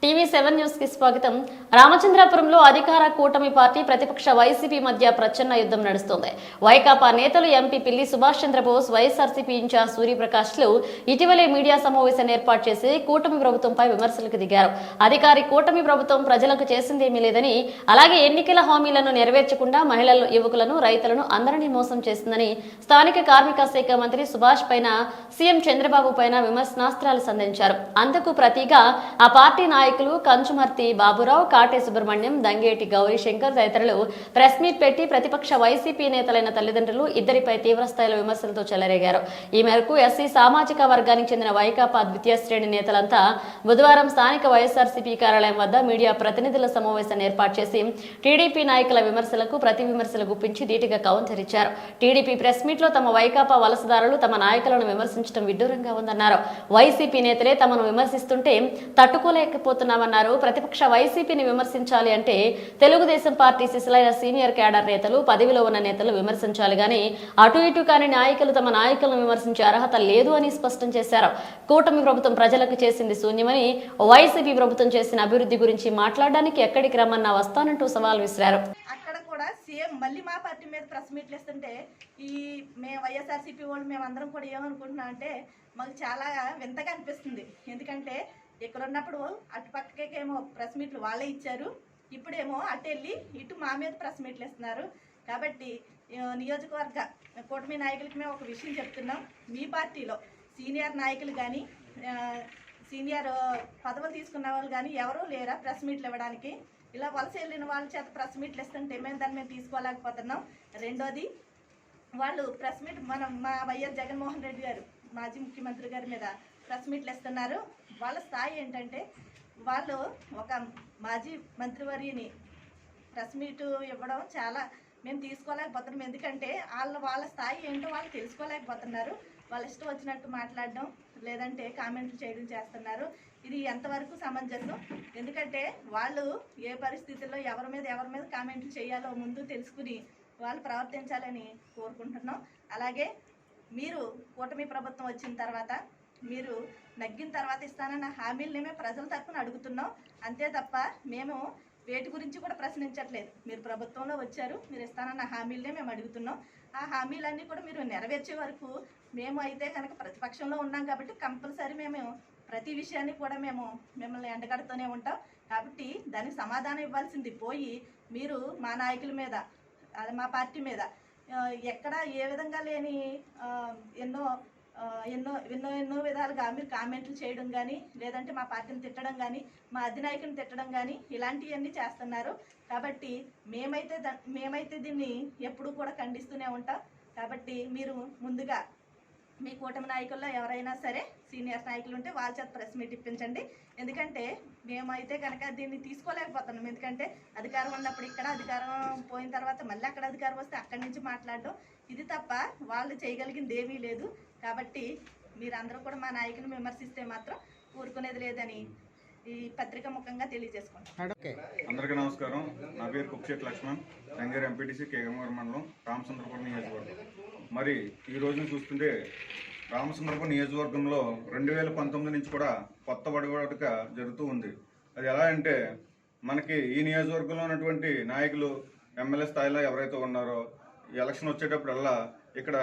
టీవీ7 news కి స్వాగతం. రామచంద్రాపురంలో అధికార కూటమి పార్టీ ప్రతిపక్ష వైసీపీ మధ్య ప్రచన్న యుద్ధం నడుస్తోంది. వైకాపా నేతలు ఎంపీ పిల్లి సుభాష్ చంద్రబోస్, వైఎస్ఆర్సీపీ ఇన్ఛార్జ్ సూర్యప్రకాష్ లు ఇటీవలే మీడియా సమావేశాన్ని ఏర్పాటు చేసి కూటమి ప్రభుత్వంపై విమర్శలకు దిగారు. అధికారి కూటమి ప్రభుత్వం ప్రజలకు చేసిందేమీ లేదని, అలాగే ఎన్నికల హామీలను నెరవేర్చకుండా మహిళలు, యువకులను, రైతులను అందరినీ మోసం చేసిందని స్థానిక కార్మిక శాఖ మంత్రి సుభాష్ పైన సీఎం చంద్రబాబు పైన విమర్శనాస్త్రాలు సంధించారు. అందుకు ప్రతిగా ఆ పార్టీ నాయకులు కంచుమర్తి బాబురావు, కాటే సుబ్రహ్మణ్యం, దంగేటి గౌరీశంకర్ తదితరులు ప్రెస్ మీట్ పెట్టి ప్రతిపక్ష వైసీపీ నేతలైన తల్లిదండ్రులు ఇద్దరిపై తీవ్రస్థాయిలో విమర్శలతో చెలరేగారు. ఈ మేరకు ఎస్సీ సామాజిక వర్గానికి చెందిన వైకాపా ద్వితీయ శ్రేణి నేతలంతా బుధవారం స్థానిక వైఎస్ఆర్సీపీ కార్యాలయం వద్ద మీడియా ప్రతినిధుల సమావేశాన్ని ఏర్పాటు చేసి టీడీపీ నాయకుల విమర్శలకు ప్రతి విమర్శలు గుప్పించి ధీటుగా కౌంటర్ ఇచ్చారు. టీడీపీ ప్రెస్ మీట్ లో తమ వైకాపా వలసదారులు తమ నాయకులను విమర్శించడం విడ్డూరంగా ఉందన్నారు. వైసీపీ నేతలే తమను విమర్శిస్తుంటే తట్టుకోలేకపోతున్నామన్నారు. ప్రతిపక్ష వైసీపీని విమర్శించాలి అంటే తెలుగుదేశం పార్టీ శిశులైన సీనియర్ క్యాడర్ నేతలు, పదవిలో ఉన్న నేతలు విమర్శించాలి గాని అటు ఇటు కాని నాయకులు తమ నాయకులను విమర్శించే అర్హత లేదు అని స్పష్టం చేశారు. కూటమి ప్రభుత్వం ప్రజలకు చేసింది శూన్యమని, వైసీపీ ప్రభుత్వం చేసిన అభివృద్ధి గురించి మాట్లాడడానికి ఎక్కడికి రమ్మన్నా వస్తానంటూ సవాల్ విసిరారు. సీఎం మళ్ళీ మా పార్టీ మీద ప్రెస్ మీట్లు ఇస్తుంటే మేము వైఎస్ఆర్సీపీ వాళ్ళు మేమందరం కూడా ఏమనుకుంటున్నాం అంటే మాకు చాలా వింతగా అనిపిస్తుంది. ఎందుకంటే ఇక్కడ ఉన్నప్పుడు అటు పక్కకేమో ప్రెస్ మీట్లు వాళ్ళే ఇచ్చారు, ఇప్పుడేమో అటు వెళ్ళి ఇటు మా మీద ప్రెస్ మీట్లు ఇస్తున్నారు. కాబట్టి నియోజకవర్గ కూటమి నాయకులకి మేము ఒక విషయం చెప్తున్నాం. మీ పార్టీలో సీనియర్ నాయకులు కానీ సీనియర్ పదవులు తీసుకున్న వాళ్ళు కానీ ఎవరూ లేరా ప్రెస్ మీట్లు ఇవ్వడానికి? ఇలా వలస వెళ్ళిన వాళ్ళ చేత ప్రెస్ మీట్లు ఇస్తుంటే మేము దాన్ని మేము తీసుకోలేకపోతున్నాం. రెండోది, వాళ్ళు ప్రెస్ మీట్ మా వైఎస్ జగన్మోహన్ రెడ్డి గారు మాజీ ముఖ్యమంత్రి గారి మీద ప్రెస్ మీట్లు ఇస్తున్నారు. వాళ్ళ స్థాయి ఏంటంటే వాళ్ళు ఒక మాజీ మంత్రివర్యని ప్రెస్ మీట్ ఇవ్వడం చాలా మేము తీసుకోలేకపోతున్నాం. ఎందుకంటే వాళ్ళ స్థాయి ఏంటో వాళ్ళు తెలుసుకోలేకపోతున్నారు. వాళ్ళ ఇష్టం వచ్చినట్టు మాట్లాడడం, లేదంటే కామెంట్లు చేయడం చేస్తున్నారు. ఇది ఎంతవరకు సమంజసం? ఎందుకంటే వాళ్ళు ఏ పరిస్థితుల్లో ఎవరి మీద కామెంట్లు చేయాలో ముందు తెలుసుకుని వాళ్ళు ప్రవర్తించాలని కోరుకుంటున్నాం. అలాగే మీరు కూటమి ప్రభుత్వం వచ్చిన తర్వాత మీరు నగ్గిన తర్వాత ఇస్తానన్న హామీలనే మేము ప్రజల తరఫున అడుగుతున్నాం. అంతే తప్ప మేము వేటి గురించి కూడా ప్రశ్నించట్లేదు. మీరు ప్రభుత్వంలో వచ్చారు, మీరు ఇస్తానన్న హామీలనే మేము అడుగుతున్నాం. ఆ హామీలన్నీ కూడా మీరు నెరవేర్చే వరకు మేము అయితే కనుక ప్రతిపక్షంలో ఉన్నాం కాబట్టి కంపల్సరీ మేము ప్రతి విషయాన్ని కూడా మేము మిమ్మల్ని ఎండగడుతూనే ఉంటాం. కాబట్టి దానికి సమాధానం ఇవ్వాల్సింది పోయి మీరు మా నాయకుల మీద, మా పార్టీ మీద ఎక్కడ ఏ విధంగా లేని ఎన్నో విధాలుగా మీరు కామెంట్లు చేయడం కానీ, లేదంటే మా పార్టీని తిట్టడం కానీ, మా అధినాయకుని తిట్టడం కానీ ఇలాంటివన్నీ చేస్తున్నారు. కాబట్టి మేమైతే దీన్ని ఎప్పుడూ కూడా ఖండిస్తూనే ఉంటాం. కాబట్టి మీరు ముందుగా మీ కూటమి నాయకుల్లో ఎవరైనా సరే సీనియర్ నాయకులు ఉంటే వాళ్ళ చేత ప్రెస్ మీట్ ఇప్పించండి. ఎందుకంటే మేమైతే కనుక దీన్ని తీసుకోలేకపోతున్నాం. ఎందుకంటే అధికారం ఉన్నప్పుడు ఇక్కడ, అధికారం పోయిన తర్వాత మళ్ళీ అక్కడ అధికారం వస్తే అక్కడి నుంచి మాట్లాడడం, ఇది తప్ప వాళ్ళు చేయగలిగింది ఏమీ లేదు. కాబట్టి మీరందరూ కూడా మా నాయకుని విమర్శిస్తే మాత్రం ఊరుకునేది లేదని ఈ పత్రిక ముఖంగా తెలియజేసుకుంటాం. అందరికీ నమస్కారం. నా పేరు కుప్చేటి లక్ష్మణ్, రంగారు ఎంపీటీసీ, కేగమూరు మండలం, రామచంద్రపురం నియోజకవర్గం. మరి ఈ రోజున చూస్తుంటే రామచంద్రపురం నియోజకవర్గంలో 2019 నుంచి కూడా కొత్త వడగొడక జరుగుతూ ఉంది. అది ఎలా అంటే మనకి ఈ నియోజకవర్గంలో ఉన్నటువంటి నాయకులు ఎమ్మెల్యే స్థాయిలో ఎవరైతే ఉన్నారో ఎలక్షన్ వచ్చేటప్పుడల్లా ఇక్కడ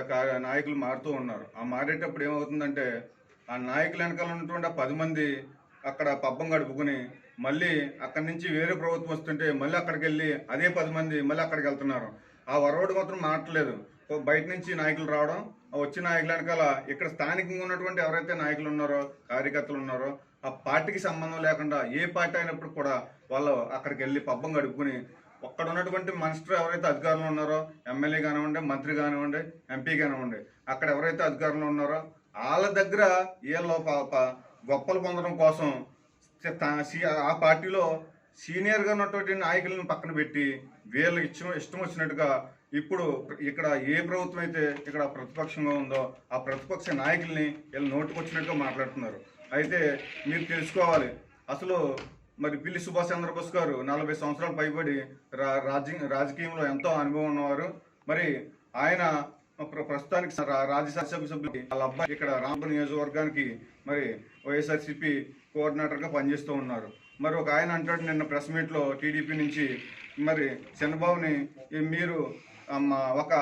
నాయకులు మారుతూ ఉన్నారు. ఆ మారేటప్పుడు ఏమవుతుందంటే ఆ నాయకుల వెనకాల ఉన్నటువంటి 10 మంది అక్కడ పబ్బం గడుపుకుని మళ్ళీ అక్కడి నుంచి వేరే ప్రభుత్వం వస్తుంటే మళ్ళీ అక్కడికి వెళ్ళి అదే 10 మంది మళ్ళీ అక్కడికి వెళ్తున్నారు. ఆ వరవడు మాత్రం మారట్లేదు. బయట నుంచి నాయకులు రావడం, వచ్చిన నాయకుల వెనకాల ఇక్కడ స్థానికంగా ఉన్నటువంటి ఎవరైతే నాయకులు ఉన్నారో, కార్యకర్తలు ఉన్నారో ఆ పార్టీకి సంబంధం లేకుండా ఏ పార్టీ అయినప్పుడు కూడా వాళ్ళు అక్కడికి వెళ్ళి పబ్బం గడుపుకుని అక్కడ ఉన్నటువంటి మినిస్టర్ ఎవరైతే అధికారంలో ఉన్నారో, ఎమ్మెల్యే కానివ్వండి, మంత్రి కానివ్వండి, ఎంపీ కానివ్వండి, అక్కడ ఎవరైతే అధికారంలో ఉన్నారో వాళ్ళ దగ్గర వీళ్ళు గొప్పలు పొందడం కోసం ఆ పార్టీలో సీనియర్గా ఉన్నటువంటి నాయకులను పక్కన పెట్టి వీళ్ళు ఇష్టం వచ్చినట్టుగా ఇప్పుడు ఇక్కడ ఏ ప్రభుత్వం అయితే ఇక్కడ ప్రతిపక్షంగా ఉందో ఆ ప్రతిపక్ష నాయకుల్ని వీళ్ళు నోటుకు వచ్చినట్టుగా మాట్లాడుతున్నారు. అయితే మీరు తెలుసుకోవాలి, అసలు మరి పిల్లి సుభాష్ చంద్రబోస్ గారు 40 సంవత్సరాలు పైబడి రాజకీయంలో ఎంతో అనుభవం ఉన్నవారు. మరి ఆయన ప్రస్తుతానికి రాజ్యసభ సభ్యులు వాళ్ళ అబ్బాయి ఇక్కడ రామపురం నియోజకవర్గానికి మరి వైఎస్ఆర్సీపీ కోఆర్డినేటర్గా పనిచేస్తూ ఉన్నారు. మరి ఒక ఆయన అంటాడు నిన్న ప్రెస్ మీట్లో టీడీపీ నుంచి, మరి చంద్రబాబుని మీరు ఒక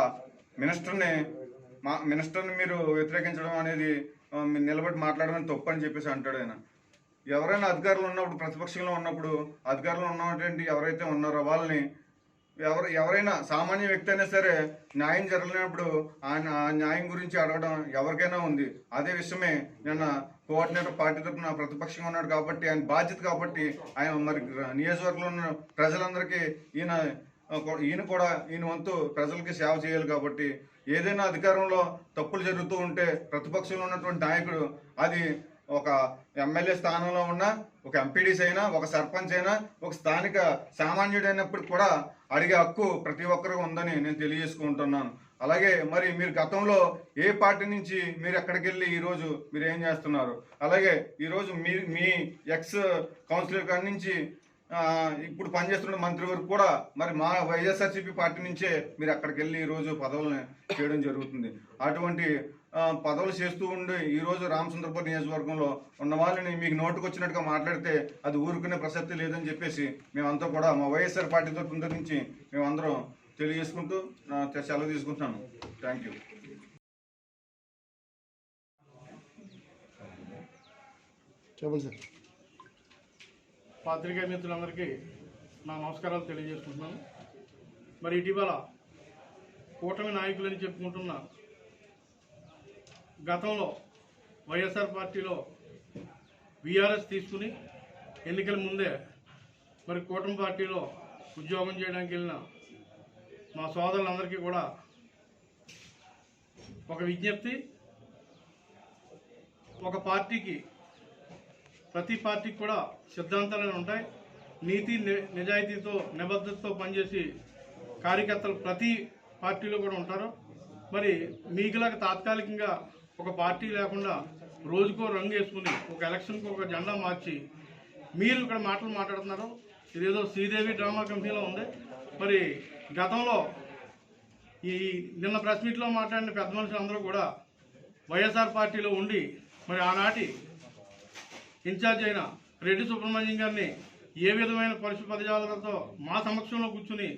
మినిస్టర్ని మీరు వ్యతిరేకించడం అనేది నిలబడి మాట్లాడడం తప్పు అని చెప్పేసి అంటాడు ఆయన. ఎవరైనా అధికారులు ఉన్నప్పుడు, ప్రతిపక్షంలో ఉన్నప్పుడు, అధికారులు ఉన్నటువంటి ఎవరైతే ఉన్నారో వాళ్ళని ఎవరైనా సామాన్య వ్యక్తి అయినా సరే న్యాయం జరగలేనప్పుడు ఆయన ఆ న్యాయం గురించి అడగడం ఎవరికైనా ఉంది. అదే విషయమే నిన్న కోఆర్డినేటర్ పార్టీ తరఫున ప్రతిపక్షంగా ఉన్నాడు కాబట్టి ఆయన బాధ్యత కాబట్టి ఆయన మరి నియోజకవర్గంలో ఉన్న ప్రజలందరికీ ఈయన కూడా ఈయన వంతు ప్రజలకి సేవ చేయాలి కాబట్టి ఏదైనా అధికారంలో తప్పులు జరుగుతూ ఉంటే ప్రతిపక్షంలో ఉన్నటువంటి నాయకుడు అది ఒక ఎమ్మెల్యే స్థానంలో ఉన్న ఒక ఎంపీడీసీ అయినా ఒక సర్పంచ్ అయినా ఒక స్థానిక సామాన్యుడైనప్పుడు కూడా అడిగే హక్కు ప్రతి ఒక్కరికి ఉందని నేను తెలియజేసుకుంటున్నాను. అలాగే మరి మీరు గతంలో ఏ పార్టీ నుంచి మీరు ఎక్కడికి వెళ్ళి ఈరోజు మీరు ఏం చేస్తున్నారు, అలాగే ఈరోజు మీ ఎక్స్ కౌన్సిలర్ కాడి నుంచి ఇప్పుడు పనిచేస్తున్న మంత్రి వరకు కూడా మరి మా వైఎస్ఆర్సీపీ పార్టీ నుంచే మీరు అక్కడికి వెళ్ళి ఈరోజు పదవులను చేయడం జరుగుతుంది. అటువంటి పదవులు చేస్తూ ఉండి ఈరోజు రామచంద్రపురం నియోజకవర్గంలో ఉన్న వాళ్ళని మీకు నోటుకు వచ్చినట్టుగా మాట్లాడితే అది ఊరుకునే ప్రసక్తి లేదని చెప్పేసి మేమంతా కూడా మా వైఎస్ఆర్ పార్టీ తరఫున నుంచి మేమందరం తెలియజేసుకుంటూ సెలవు తీసుకుంటున్నాను. Thank you. చెప్పండి సార్. పాత్రికేయ మిత్రులందరికీ నా నమస్కారాలు తెలియజేసుకుంటున్నాను. మరి ఇటీవల కూటమి నాయకులని చెప్పుకుంటున్న గతంలో వైఎస్ఆర్ పార్టీలో బీఆర్ఎస్ తీసుకుని ఎన్నికల ముందే మరి కూటమి పార్టీలో ఉద్యోగం చేయడానికి వెళ్ళిన మా సోదరులందరికీ కూడా ఒక విజ్ఞప్తి, ఒక పార్టీకి ప్రతి పార్టీకి కూడా సిద్ధాంతాలు ఉంటాయి. నీతి నిజాయితీతో నిబద్ధతతో పనిచేసి కార్యకర్తలు ప్రతి పార్టీలో కూడా ఉంటారు. మరి మీకులాగా తాత్కాలికంగా ఒక పార్టీ లేకుండా రోజుకో రంగు వేసుకుని ఒక ఎలక్షన్కి ఒక జెండా మార్చి మీరు ఇక్కడ మాట్లాడుతున్నారు. ఇదేదో శ్రీదేవి డ్రామా కంపెనీలో ఉంది. మరి గతంలో ఈ నిన్న ప్రెస్ మీట్లో మాట్లాడిన పెద్ద మనుషులు అందరూ కూడా వైఎస్ఆర్ పార్టీలో ఉండి మరి ఆనాటి ఇన్ఛార్జ్ అయిన రెడ్డి సుబ్రహ్మణ్యం గారిని ఏ విధమైన పరిశు పదజాలతో మా సమక్షంలో కూర్చుని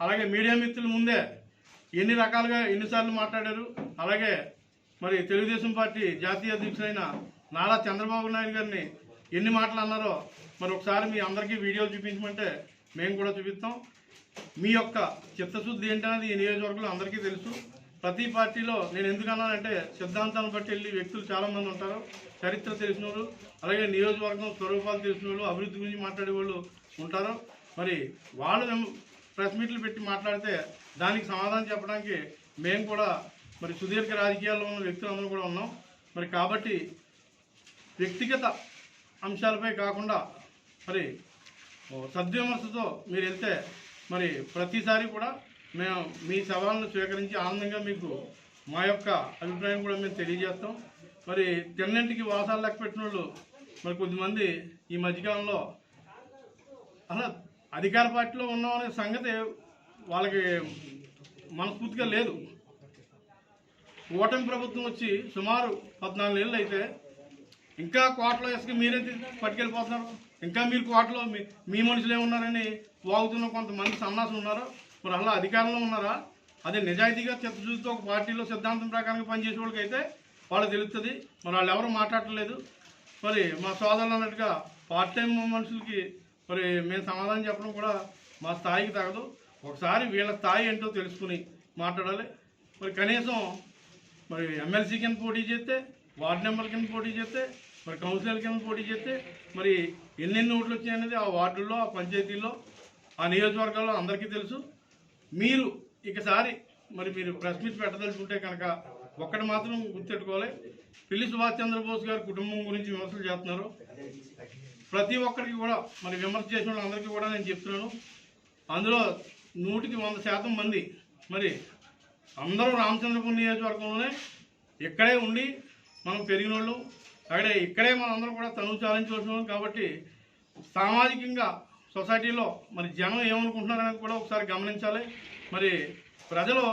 అలాగే మీడియా మిత్రుల ముందే ఎన్నిసార్లు మాట్లాడారు. అలాగే మరి తెలుగుదేశం పార్టీ జాతీయ అధ్యక్షులైన నారా చంద్రబాబు నాయుడు గారిని ఎన్ని మాటలు అన్నారో మరి ఒకసారి మీ అందరికీ వీడియోలు చూపించమంటే మేము కూడా చూపిస్తాం. మీ యొక్క చిత్తశుద్ధి ఏంటనేది ఈ నియోజకవర్గంలో అందరికీ తెలుసు. ప్రతి పార్టీలో నేను ఎందుకన్నానంటే సిద్ధాంతాలను బట్టి వెళ్ళి వ్యక్తులు చాలామంది ఉంటారు, చరిత్ర తెలిసిన వాళ్ళు, అలాగే నియోజకవర్గం స్వరూపాలు తెలిసిన వాళ్ళు, అభివృద్ధి గురించి మాట్లాడే వాళ్ళు ఉంటారు. మరి వాళ్ళు ప్రెస్ మీట్లు పెట్టి మాట్లాడితే దానికి సమాధానం చెప్పడానికి మేము కూడా మరి సుదీర్ఘ రాజకీయాల్లో ఉన్న వ్యక్తులందరూ కూడా ఉన్నాం. మరి కాబట్టి వ్యక్తిగత అంశాలపై కాకుండా మరి సద్విమర్శతో మీరు వెళ్తే మరి ప్రతిసారి కూడా మేము మీ సవాళ్ళను స్వీకరించి ఆనందంగా మీకు మా యొక్క అభిప్రాయం కూడా మేము తెలియజేస్తాం. మరి తిన్నింటికి వాసాలు లెక్క పెట్టిన వాళ్ళు మరి కొద్దిమంది ఈ మధ్యకాలంలో అలా అధికార పార్టీలో ఉన్నామనే సంగతి వాళ్ళకి మనస్ఫూర్తిగా లేదు. ఓటమి ప్రభుత్వం వచ్చి సుమారు 14 ఏళ్ళు అయితే ఇంకా కోటలో ఇసుక మీరే పట్టుకెళ్ళిపోతున్నారు. ఇంకా మీరు కోటలో మీ మనుషులే ఉన్నారని వాగుతున్న కొంతమంది సన్నాసులు ఉన్నారు. మరి అలా అధికారంలో ఉన్నారా? అదే నిజాయితీగా చిత్తశుద్ధితో ఒక పార్టీలో సిద్ధాంతం ప్రకారంగా పనిచేసే వాళ్ళకి అయితే వాళ్ళకి తెలుస్తుంది. మరి వాళ్ళు ఎవరు మాట్లాడలేదు. మరి మా సోదరులు అన్నట్టుగా పార్ట్ టైం మనుషులకి మరి మేము సమాధానం చెప్పడం కూడా మా స్థాయికి తగదు. ఒకసారి వీళ్ళ స్థాయి ఏంటో తెలుసుకుని మాట్లాడాలి. మరి కనీసం మరి ఎమ్మెల్సీ కింద పోటీ చేస్తే, వార్డు నెంబర్ కింద పోటీ చేస్తే, మరి కౌన్సిలర్ కింద పోటీ చేస్తే మరి ఎన్నెన్ని ఓట్లు వచ్చాయనేది ఆ వార్డుల్లో, ఆ పంచాయతీల్లో, ఆ నియోజకవర్గాల్లో అందరికీ తెలుసు. మీరు ఇకసారి మరి మీరు ప్రెస్ మీట్ పెట్టదలుచుకుంటే కనుక ఒక్కటి మాత్రం గుర్తెట్టుకోవాలి. పిల్లి సుభాష్ చంద్రబోస్ గారి కుటుంబం గురించి విమర్శలు చేస్తున్నారు. ప్రతి ఒక్కరికి కూడా మరి విమర్శ చేసిన వాళ్ళందరికీ కూడా నేను చెప్తున్నాను, అందులో 100% మంది మరి అందరూ రామచంద్రపురం నియోజకవర్గంలోనే ఇక్కడే ఉండి మనం పెరిగిన వాళ్ళు, ఇక్కడే మనం అందరం కూడా తనువు చాలించవలసిన వాళ్ళు. కాబట్టి సామాజికంగా సొసైటీలో మరి జనం ఏమనుకుంటున్నారనేది కూడా ఒకసారి గమనించాలి. మరి ప్రజలు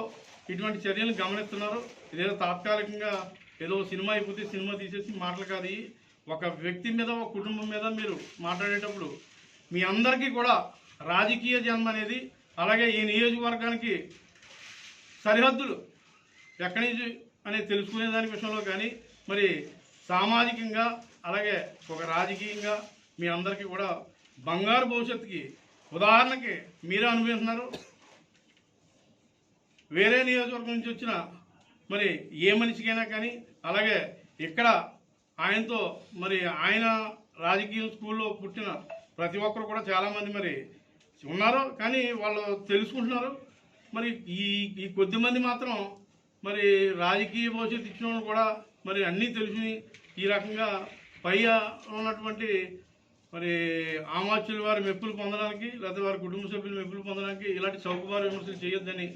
ఇటువంటి చర్యలను గమనిస్తున్నారు. ఇదేదో తాత్కాలికంగా ఏదో సినిమా అయిపోతే సినిమా తీసేసి మాటలు కాదు. ఒక వ్యక్తి మీద ఒక కుటుంబం మీద మీరు మాట్లాడేటప్పుడు మీ అందరికీ కూడా రాజకీయ జన్మ అనేది, అలాగే ఈ నియోజకవర్గానికి సరిహద్దులు ఎక్కడి నుంచి అనేది తెలుసుకునే దాని విషయంలో కానీ, మరి సామాజికంగా అలాగే ఒక రాజకీయంగా మీ అందరికీ కూడా బంగారు భవిష్యత్తుకి ఉదాహరణకి మీరే అనుభవిస్తున్నారు. వేరే నియోజకవర్గం నుంచి వచ్చిన మరి ఏ మనిషికైనా కానీ, అలాగే ఇక్కడ ఆయనతో మరి ఆయన రాజకీయ స్కూల్లో పుట్టిన ప్రతి ఒక్కరు కూడా చాలామంది మరి ఉన్నారు, కానీ వాళ్ళు తెలుసుకుంటున్నారు. మరి ఈ కొద్దిమంది మాత్రం మరి రాజకీయ భవిష్యత్తు ఇచ్చిన వాళ్ళు కూడా మరి అన్నీ తెలిసి ఈ రకంగా పై ఉన్నటువంటి మరి ఆమాత్యుల వారి మెప్పులు పొందడానికి, లేదా వారి కుటుంబ సభ్యుల మెప్పులు పొందడానికి ఇలాంటి చౌకబారు విమర్శలు చేయొద్దని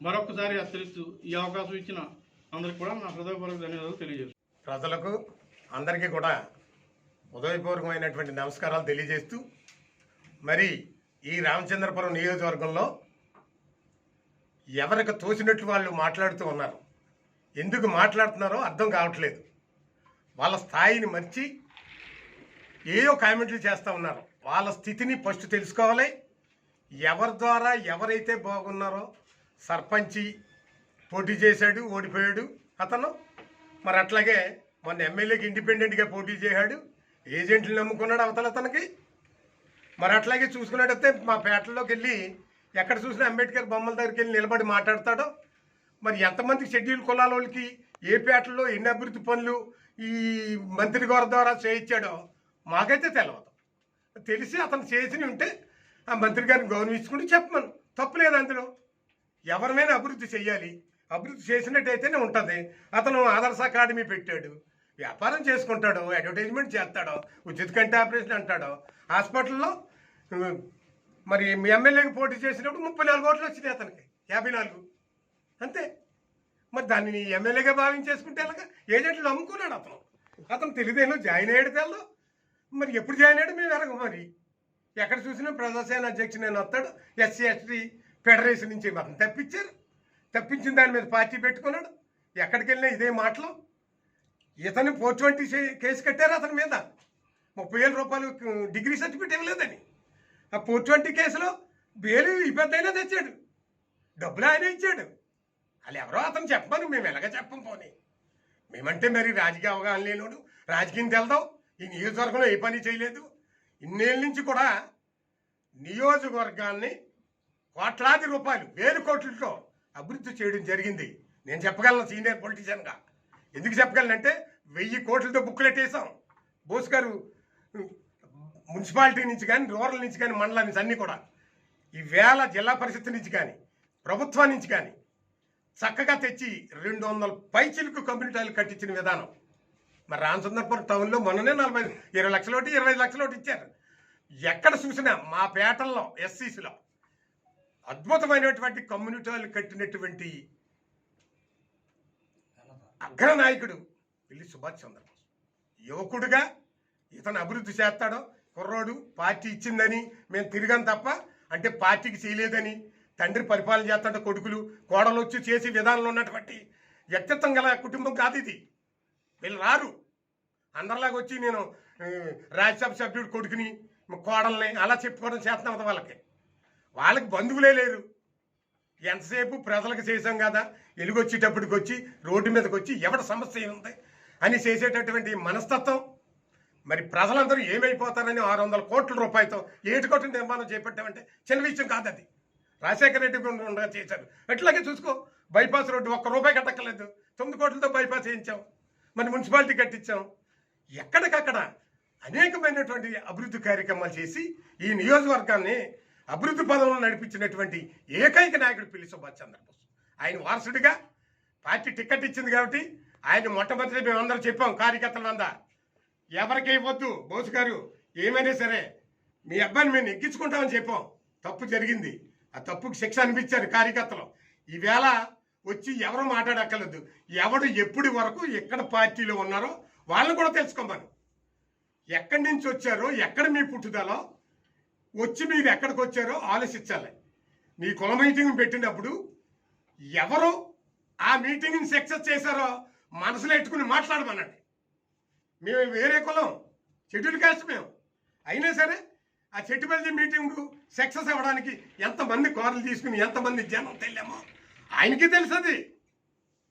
మరొకసారి హెచ్చరిస్తూ ఈ అవకాశం ఇచ్చిన అందరికి కూడా నా హృదయపూర్వక ధన్యవాదాలు తెలియజేస్తాను. ప్రజలకు అందరికీ కూడా హృదయపూర్వకమైనటువంటి నమస్కారాలు తెలియజేస్తూ, మరి ఈ రామచంద్రపురం నియోజకవర్గంలో ఎవరికి తోచినట్లు వాళ్ళు మాట్లాడుతూ ఉన్నారు. ఎందుకు మాట్లాడుతున్నారో అర్థం కావట్లేదు. వాళ్ళ స్థాయిని మర్చి ఏయో కామెంట్లు చేస్తూ ఉన్నారు. వాళ్ళ స్థితిని ఫస్ట్ తెలుసుకోవాలి. ఎవరి ద్వారా ఎవరైతే బాగున్నారో, సర్పంచి పోటీ చేశాడు, ఓడిపోయాడు అతను. మరి అట్లాగే మొన్న ఎమ్మెల్యేకి ఇండిపెండెంట్గా పోటీ చేశాడు, ఏజెంట్లు నమ్ముకున్నాడు అవతల అతనికి. మరి అట్లాగే చూసుకున్నట్టయితే మా పేటల్లోకి వెళ్ళి ఎక్కడ చూసినా అంబేద్కర్ బొమ్మల దగ్గరికి వెళ్ళి నిలబడి మాట్లాడతాడో. మరి ఎంతమందికి షెడ్యూల్ కులాల వాళ్ళకి ఏ పేటల్లో ఎన్ని అభివృద్ధి పనులు ఈ మంత్రి గారి ద్వారా చేయించాడో మాకైతే తెలియదు. తెలిసి అతను చేసి ఉంటే ఆ మంత్రి గారిని గౌరవించుకుంటూ చెప్పమను, తప్పులేదు అందులో. ఎవరినైనా అభివృద్ధి చేయాలి, అభివృద్ధి చేసినట్టయితేనే ఉంటుంది. అతను ఆదర్శ అకాడమీ పెట్టాడు, వ్యాపారం చేసుకుంటాడు, అడ్వర్టైజ్మెంట్ చేస్తాడు, ఉచిత కంటి ఆపరేషన్ అంటాడు. హాస్పిటల్లో మరి మీ ఎమ్మెల్యేకి పోటీ చేసినప్పుడు 34 ఓట్లు వచ్చినాయి అతనికి, 54 అంతే. మరి దాన్ని ఎమ్మెల్యేగా భావించేసుకుంటే ఎలాగా? ఏజెంట్లు నమ్ముకున్నాడు అతను. అతను తెలుగుదేశంలో జాయిన్ అయ్యాడు తెల్లో. మరి ఎప్పుడు జాయిన్ అయ్యాడు మేము ఎరగం. మరి ఎక్కడ చూసినా ప్రజాసేన అధ్యక్షుడు నేను వస్తాడు, ఎస్సీ ఎస్టీ ఫెడరేషన్ నుంచి అతను తప్పించారు. తప్పించిన దాని మీద పార్టీ పెట్టుకున్నాడు. ఎక్కడికి వెళ్ళినా ఇదే మాటలు. ఇతను 420 కేసు కట్టారు అతని మీద, 30,000 రూపాయలు డిగ్రీ సర్టిఫికేట్ ఇవ్వలేదని. ఆ 420 కేసులో బెయిల్ ఈ పెద్దయినా తెచ్చాడు, డబ్బులు ఆయన ఇచ్చాడు. వాళ్ళు ఎవరో అతను చెప్పమని మేము ఎలాగ చెప్పం. పోనీ మేమంటే మరి రాజకీయ అవగాహన లేనోడు, రాజకీయం తెలదాం. ఈ నియోజకవర్గంలో ఏ పని చేయలేదు. ఇన్నేళ్ళ నుంచి కూడా నియోజకవర్గాన్ని కోట్లాది రూపాయలు, 1000 కోట్లతో అభివృద్ధి చేయడం జరిగింది. నేను చెప్పగలను సీనియర్ పొలిటీషియన్గా. ఎందుకు చెప్పగలనంటే 1000 కోట్లతో బుక్లెట్ వేసాం. బోస్ గారు మున్సిపాలిటీ నుంచి కానీ, రూరల్ నుంచి కానీ, మండలం నుంచి అన్నీ కూడా ఈవేళ జిల్లా పరిషత్ నుంచి కానీ, ప్రభుత్వం నుంచి కానీ చక్కగా తెచ్చి 200 పైచిలకు కమ్యూనిటీలు కట్టించిన విధానం. మరి రామచంద్రపురం టౌన్లో మొన్ననే 20 లక్షల ఒకటి, 25 లక్షల ఒకటి ఇచ్చారు. ఎక్కడ చూసినా మా పేటల్లో ఎస్సీసీలో అద్భుతమైనటువంటి కమ్యూనిటీలు కట్టినటువంటి అగ్రనాయకుడు పిల్లి సుభాష్ చంద్రబోస్. యువకుడుగా ఇతను అభివృద్ధి చేస్తాడో, కుర్రోడు పార్టీ ఇచ్చిందని మేము తిరిగాం తప్ప, అంటే పార్టీకి చేయలేదని తండ్రి పరిపాలన చేస్తాడు, కొడుకులు కోడలు వచ్చి చేసి విధానంలో ఉన్నటువంటి వ్యక్తిత్వం గల కుటుంబం కాదు ఇది. వీళ్ళు రారు అందరిలాగా వచ్చి నేను రాజ్యసభ సభ్యుడు కొడుకుని కోడల్ని అలా చెప్పుకోవడం చేస్తున్నాం. వాళ్ళకి బంధువులే లేరు. ఎంతసేపు ప్రజలకు చేసాం కదా, ఎలుగొచ్చేటప్పటికి వచ్చి రోడ్డు మీదకి వచ్చి ఎవరి సమస్య ఏముంది అని చేసేటటువంటి మనస్తత్వం. మరి ప్రజలందరూ ఏమైపోతారని 600 కోట్ల రూపాయలతో 7 కోట్ల నిర్మాణం చేపట్టామంటే చిన్న విషయం కాదు. అది రాజశేఖర రెడ్డి ఉండగా చేశారు. అట్లాగే చూసుకో, బైపాస్ రోడ్డు 1 రూపాయి కట్టక్కర్లేదు, 9 కోట్లతో బైపాస్ వేయించాం. మరి మున్సిపాలిటీ కట్టించాం. ఎక్కడికక్కడ అనేకమైనటువంటి అభివృద్ధి కార్యక్రమాలు చేసి ఈ నియోజకవర్గాన్ని అభివృద్ధి పదంలో నడిపించినటువంటి ఏకైక నాయకుడు పిల్లి సుభాష్ చంద్రబోస్. ఆయన వారసుడిగా పార్టీ టికెట్ ఇచ్చింది కాబట్టి ఆయన మొట్టమొదటి మేమందరం చెప్పాం, కార్యకర్తలందా ఎవరికి ఇవ్వద్దు, బోసు గారు ఏమైనా సరే మీ అబ్బాయిని మేము ఎక్కించుకుంటామని చెప్పాం. తప్పు జరిగింది, ఆ తప్పుకి శిక్ష అనిపించారు కార్యకర్తలు. ఈవేళ వచ్చి ఎవరు మాట్లాడక్కర్లేదు. ఎవడు ఎప్పటి వరకు ఎక్కడ పార్టీలో ఉన్నారో వాళ్ళని కూడా తెలుసుకోమని, ఎక్కడి నుంచి వచ్చారో, ఎక్కడ మీ పుట్టుదలో వచ్చి మీరు ఎక్కడికి వచ్చారో ఆలోచించాలి. మీ కుల మీటింగ్ పెట్టినప్పుడు ఎవరు ఆ మీటింగ్ని సక్సెస్ చేశారో మనసులో ఎట్టుకుని మాట్లాడమనండి. మేము వేరే కులం, షెడ్యూల్ కాస్ట్ మేము. అయినా సరే ఆ చెట్టుపల్లి మీటింగ్ సక్సెస్ అవ్వడానికి ఎంతమంది కోరలు తీసుకుని ఎంతమంది జనం తెల్లామో ఆయనకి తెలుసది.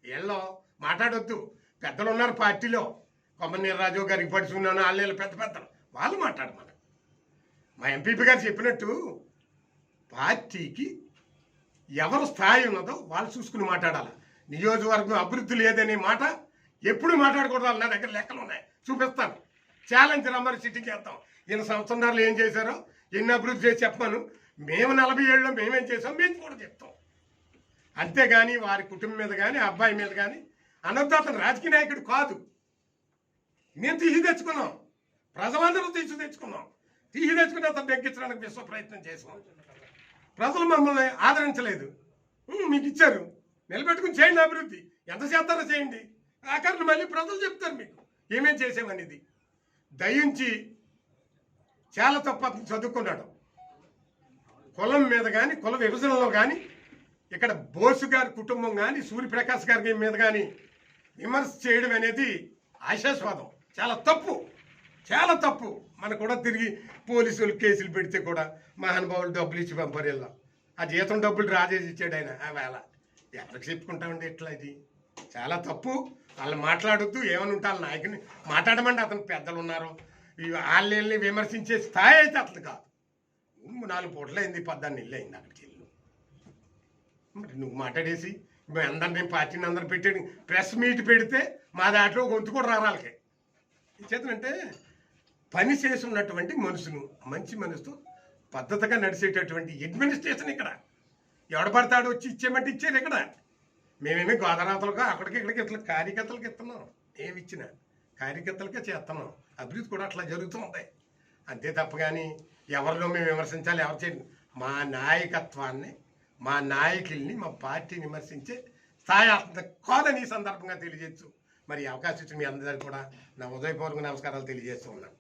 వీళ్ళు మాట్లాడొద్దు, పెద్దలు ఉన్నారు పార్టీలో, కొమ్మనీరు రాజు గారికి పడుచుకున్నాను, వాళ్ళు పెద్ద పెద్దలు, వాళ్ళు మాట్లాడమని. మా ఎంపీపీ గారు చెప్పినట్టు పార్టీకి ఎవరు స్థాయి ఉన్నదో వాళ్ళు చూసుకుని మాట్లాడాలి. నియోజకవర్గం అభివృద్ధి లేదనే మాట ఎప్పుడు మాట్లాడకూడదు. నా దగ్గర లెక్కలు ఉన్నాయి, చూపిస్తాను. ఛాలెంజ్ రమ్మని సిట్టింగ్ చేస్తాం. ఈయన సంవత్సరాలు ఏం చేశారో, ఎన్ని అభివృద్ధి చేసి చెప్పమను. మేము 40 ఏళ్ళలో మేమేం చేసాం మేము కూడా చెప్తాం. అంతేగాని వారి కుటుంబం మీద కానీ అబ్బాయి మీద కానీ అనొద్దు. అతను రాజకీయ నాయకుడు కాదు. మేము తీసి తెచ్చుకున్నాం, ప్రజలందరూ తీసి తెచ్చుకున్నాం. తీసి తెచ్చుకుని అతను తగ్గించడానికి విశ్వ ప్రయత్నం చేసాం. ప్రజలు మమ్మల్ని ఆదరించలేదు, మీకు ఇచ్చారు, నిలబెట్టుకుని చేయండి అభివృద్ధి. ఎంత చేస్తారో చేయండి. ఆఖరిని మళ్ళీ ప్రజలు చెప్తారు మీకు ఏమేం చేసామనేది. దయించి చాలా తప్పు అతను చదువుకున్నాడు. కులం మీద కానీ కుల విభజనలో కానీ ఇక్కడ బోసు గారి కుటుంబం కానీ సూర్యప్రకాష్ గారి మీద కానీ విమర్శ చేయడం అనేది ఆశాస్వాదం. చాలా తప్పు, చాలా తప్పు. మన కూడా తిరిగి పోలీసులు కేసులు పెడితే కూడా మహానుభావులు డబ్బులు ఇచ్చి పంపారు. ఆ జీతం డబ్బులు రాజేసి ఇచ్చాడు ఆయన. వేళ ఎవరికి చెప్పుకుంటామండి ఇట్లా? ఇది చాలా తప్పు. వాళ్ళు మాట్లాడొద్దు. ఏమని ఉంటే వాళ్ళ నాయకుని మాట్లాడమండి. అతను పెద్దలు ఉన్నారు, వాళ్ళని విమర్శించే స్థాయి అయితే అతను కాదు. 4 పూటలు అయింది, 14 ఇళ్ళు అయింది అక్కడికి వెళ్ళి. మరి నువ్వు మాట్లాడేసి మేము అందరినీ పార్టీని అందరు పెట్టాడు. ప్రెస్ మీట్ పెడితే మా దాంట్లో గొంతు కూడా రారాలకే చేతనంటే పని చేసి ఉన్నటువంటి మనుషులు, మంచి మనసుతో పద్ధతిగా నడిచేటటువంటి అడ్మినిస్ట్రేషన్ ఇక్కడ. ఎవడ పడతాడు వచ్చి ఇచ్చేమంటే ఇచ్చేది ఇక్కడ. మేమేమి గోదావరాతలుగా అక్కడికి ఇక్కడికి ఇట్లా కార్యకర్తలకు ఇస్తున్నాం. ఏమి ఇచ్చినా కార్యకర్తలకే చేస్తున్నాం. అభివృద్ధి కూడా అట్లా జరుగుతూ ఉంది. అంతే తప్ప కానీ ఎవరిలో మేము విమర్శించాలి, ఎవరు చేయండి. మా నాయకత్వాన్ని, మా నాయకుల్ని, మా పార్టీని విమర్శించే స్థాయి అంత కాదని ఈ సందర్భంగా తెలియజేయచ్చు. మరి అవకాశం ఇచ్చిన మీ అందరికీ కూడా నా ఉదయపూర్వక నమస్కారాలు తెలియజేస్తూ ఉన్నాను.